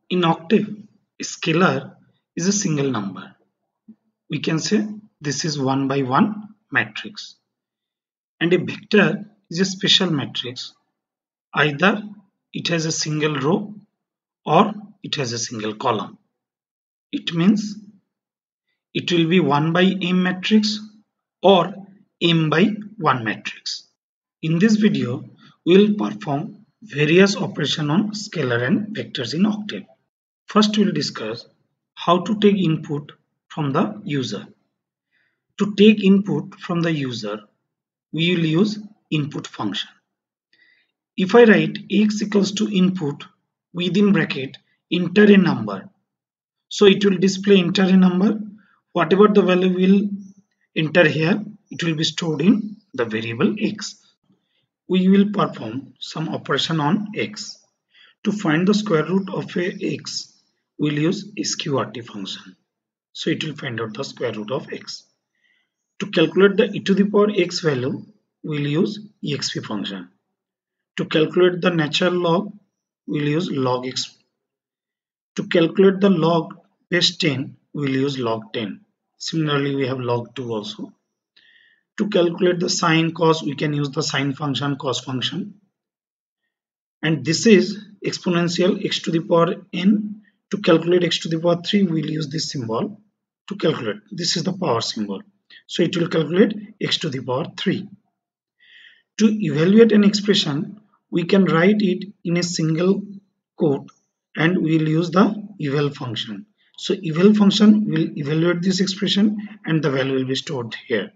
In octave, a scalar is a single number. We can say this is 1 by 1 matrix. And a vector is a special matrix. Either it has a single row or it has a single column. It means it will be 1 by m matrix or m by 1 matrix. In this video, we will perform various operations on scalar and vectors in octave. First, we will discuss how to take input from the user. To take input from the user, we will use input function. If I write x equals to input within bracket enter a number, so it will display enter a number. Whatever the value will enter here, it will be stored in the variable x. We will perform some operation on x. To find the square root of a x, we will use sqrt function. So it will find out the square root of x. To calculate the e to the power x value, we will use exp function. To calculate the natural log, we will use log x. To calculate the log base 10, we will use log 10. Similarly, we have log 2 also. To calculate the sine cos, we can use the sine function, cos function. And this is exponential x to the power n. To calculate x to the power 3, we will use this symbol to calculate. This is the power symbol. So it will calculate x to the power 3. To evaluate an expression, we can write it in a single quote and we will use the eval function. So eval function will evaluate this expression and the value will be stored here.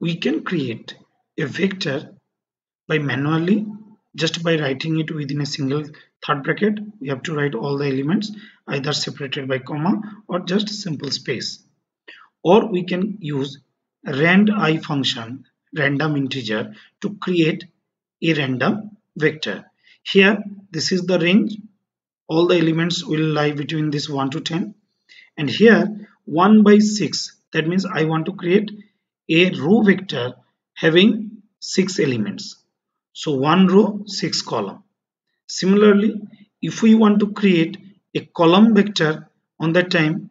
We can create a vector by manually, just by writing it within a single third bracket. We have to write all the elements either separated by comma or just simple space. Or we can use rand_i function, random integer, to create a random vector. Here this is the range. All the elements will lie between this 1 to 10. And here 1 by 6. That means I want to create a row vector having 6 elements. So 1 row, 6 column. Similarly, if we want to create a column vector, on that time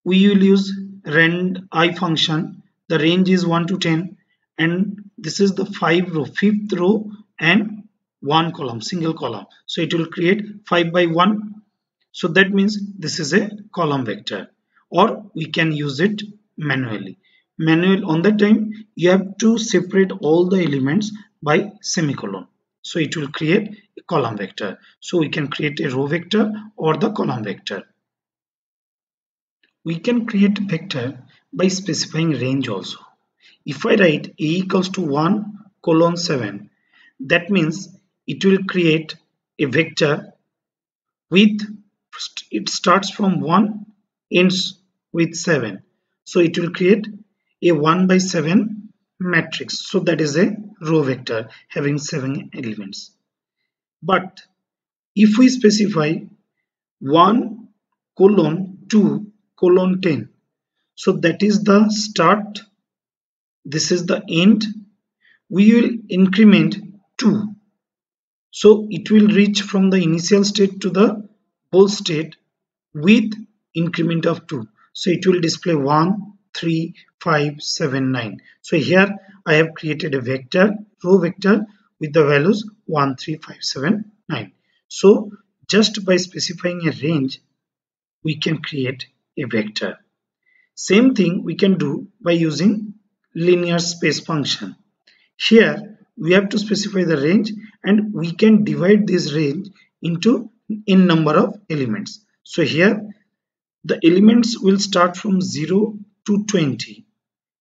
we will use rand_i function. The range is 1 to 10 and this is the 5th row and 1 column, single column. So it will create 5 by 1. So that means this is a column vector, or we can use it manually. On that time you have to separate all the elements by semicolon. So it will create a column vector. So we can create a row vector or the column vector. We can create a vector by specifying range also. If I write a equals to 1:7, that means it will create a vector with, it starts from 1, ends with 7. So it will create a 1 by 7 matrix. So that is a row vector having 7 elements. But if we specify 1:2:10, so that is the start, this is the end, we will increment 2. So it will reach from the initial state to the whole state with increment of 2. So it will display 1, 3, 5, 7, 9. So here I have created a vector, row vector with the values 1, 3, 5, 7, 9. So just by specifying a range, we can create a vector. Same thing we can do by using linear space function. Here we have to specify the range and we can divide this range into n number of elements. So here the elements will start from 0 to 20.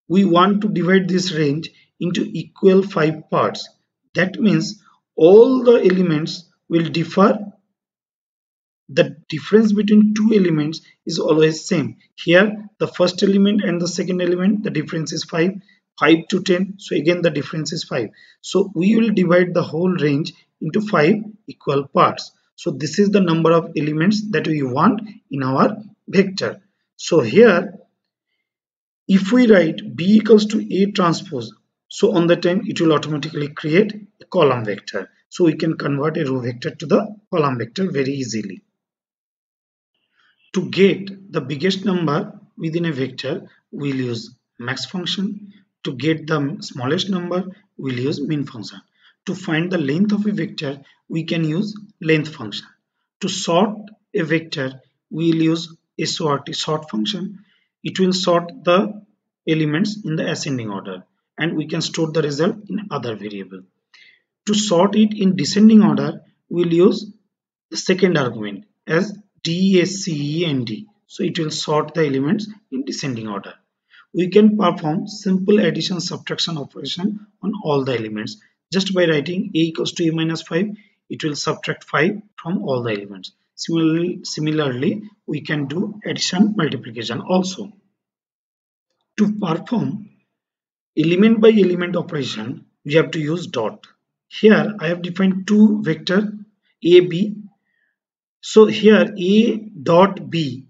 We want to divide this range into equal 5 parts. That means all the elements will differ. The difference between two elements is always same. Here the first element and the second element, the difference is 5. 5 to 10, so again the difference is 5. So we will divide the whole range into 5 equal parts. So this is the number of elements that we want in our vector. So here if we write B equals to A transpose, so on the time it will automatically create a column vector. So we can convert a row vector to the column vector very easily. To get the biggest number within a vector, we'll use max function. To get the smallest number, we'll use min function. To find the length of a vector, we can use length function. To sort a vector, we'll use sort function. It will sort the elements in the ascending order, and we can store the result in other variable. To sort it in descending order, we'll use the second argument as DSCEND. So it will sort the elements in descending order. We can perform simple addition subtraction operation on all the elements. Just by writing a equals to a minus 5, it will subtract 5 from all the elements. Similarly, we can do addition multiplication also. To perform element by element operation, we have to use dot. Here I have defined two vector a, b. So here a dot b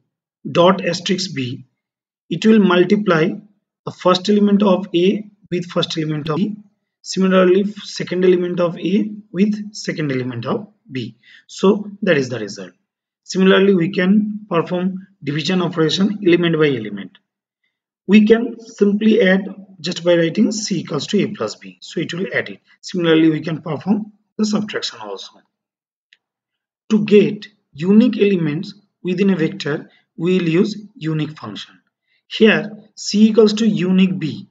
dot asterisk b, it will multiply the first element of a with first element of b. Similarly, second element of a with second element of b. So that is the result. Similarly, we can perform division operation element by element. We can simply add just by writing c equals to a plus b. So it will add it. Similarly, we can perform the subtraction also. To get unique elements within a vector, we will use unique function. Here c equals to unique b.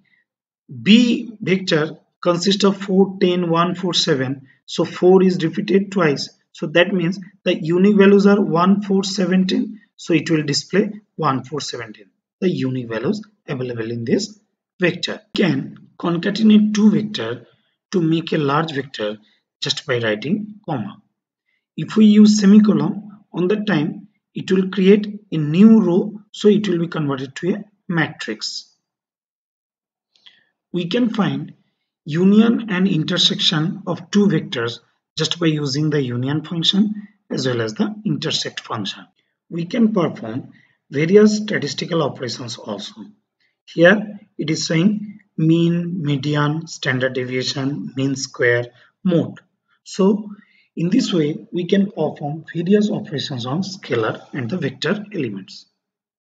B vector consists of 4, 10, 1, 4, 7. So 4 is repeated twice. So that means the unique values are 1, 4, 17. So it will display 1, 4, 17. The unique values available in this vector. We can concatenate two vectors to make a large vector just by writing comma. If we use semicolon on the time, it will create a new row, so it will be converted to a matrix. We can find union and intersection of two vectors just by using the union function as well as the intersect function. We can perform various statistical operations also. Here it is saying mean, median, standard deviation, mean square, mode. So in this way we can perform various operations on scalar and the vector elements.